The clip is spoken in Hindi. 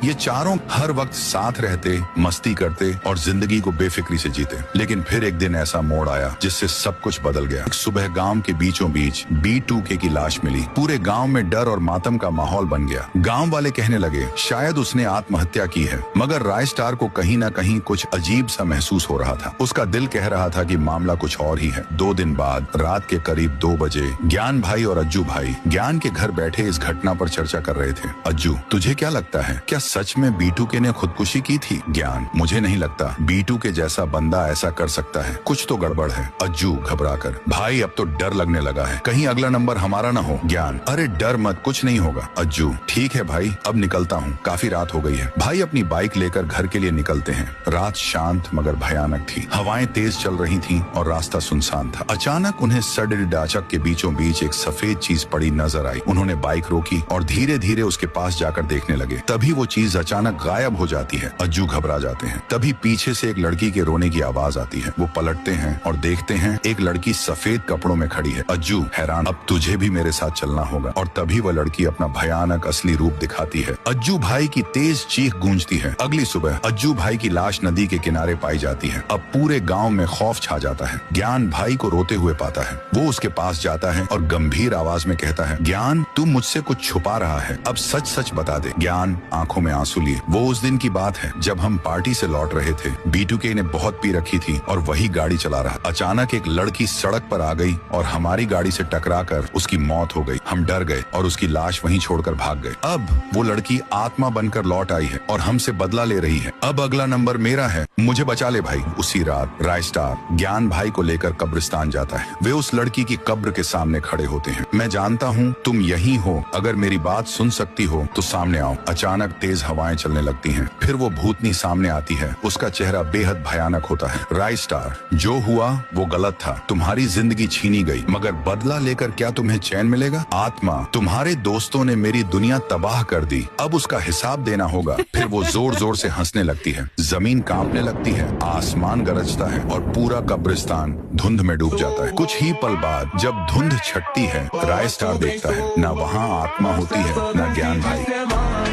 ये चारों हर वक्त साथ रहते, मस्ती करते और जिंदगी को बेफिक्री से जीते। लेकिन फिर एक दिन ऐसा मोड़ आया जिससे सब कुछ बदल गया। एक सुबह गांव के बीचों बीच B2K की लाश मिली। पूरे गांव में डर और मातम का माहौल बन गया। गांव वाले कहने लगे शायद उसने आत्महत्या की है, मगर राय स्टार को कहीं ना कहीं कुछ अजीब सा महसूस हो रहा था। उसका दिल कह रहा था कि मामला कुछ और ही है। 2 दिन बाद रात के करीब 2 बजे ज्ञान भाई और अज्जू भाई ज्ञान के घर बैठे इस घटना पर चर्चा कर रहे थे। अज्जू, तुझे क्या लगता है, क्या सच में B2K ने खुदकुशी की थी? ज्ञान, मुझे नहीं लगता B2K जैसा बंदा ऐसा कर सकता है, कुछ तो गड़बड़ है। अज्जू घबराकर, भाई अब तो डर लगने लगा है, कहीं अगला नंबर हमारा ना हो। ज्ञान, अरे डर मत, कुछ नहीं होगा। अज्जू, ठीक है भाई, अब निकलता हूँ, काफी रात हो गई है। भाई अपनी बाइक लेकर घर के लिए निकलते हैं। रात शांत मगर भयानक थी। हवाएं तेज चल रही थीं और रास्ता सुनसान था। अचानक उन्हें सड़क के बीचों बीच एक सफेद चीज पड़ी नजर आई। उन्होंने बाइक रोकी और धीरे धीरे उसके पास जाकर देखने लगे। तभी वो चीज अचानक गायब हो जाती है। अज्जू घबरा जाते हैं। तभी पीछे से एक लड़की के रोने की आवाज आती है। वो पलटते हैं और देखते हैं एक लड़की सफेद कपड़ों में खड़ी है। अज्जू हैरान, अब तुझे भी मेरे साथ चलना होगा। और तभी वह लड़की अपना भयानक असली रूप दिखाती है। अज्जू भाई की तेज चीख गूंजती है। अगली सुबह अज्जू भाई की लाश नदी के किनारे पाई जाती है। अब पूरे गांव में खौफ छा जाता है। ज्ञान भाई को रोते हुए पाता है। वो उसके पास जाता है और गंभीर आवाज में कहता है, ज्ञान तू मुझसे कुछ छुपा रहा है, अब सच सच बता दे। ज्ञान आंखों में आंसू लिए, वो उस दिन की बात है जब हम पार्टी से लौट रहे थे। B2K ने बहुत पी रखी थी और वही गाड़ी चला रहा। अचानक एक लड़की सड़क पर आ गई और हमारी गाड़ी से टकराकर उसकी मौत हो गई। हम डर गए और उसकी लाश वहीं छोड़कर भाग गए। अब वो लड़की आत्मा बनकर लौट आई है और हमसे बदला ले रही है। अब अगला नंबर मेरा है, मुझे बचा ले भाई। उसी रात राय स्टार ज्ञान भाई को लेकर कब्रिस्तान जाता है। वे उस लड़की की कब्र के सामने खड़े होते हैं। मैं जानता हूँ तुम यहीं हो, अगर मेरी बात सुन सकती हो तो सामने आओ। अचानक तेज हवाएं चलने लगती हैं। फिर वो भूतनी सामने आती है। उसका चेहरा बेहद भयानक होता है। राय स्टार, जो हुआ वो गलत था। तुम्हारी जिंदगी छीनी गई, मगर बदला लेकर क्या तुम्हें चैन मिलेगा? आत्मा, तुम्हारे दोस्तों ने मेरी दुनिया तबाह कर दी, अब उसका हिसाब देना होगा। फिर वो जोर जोर से हंसने लगती है। जमीन कांपने लगती है, आसमान गरजता है और पूरा कब्रिस्तान धुंध में डूब जाता है। कुछ ही पल बाद जब धुंध छटती है, राय स्टार देखता है, ना वहाँ आत्मा होती है, ना ज्ञान भाई।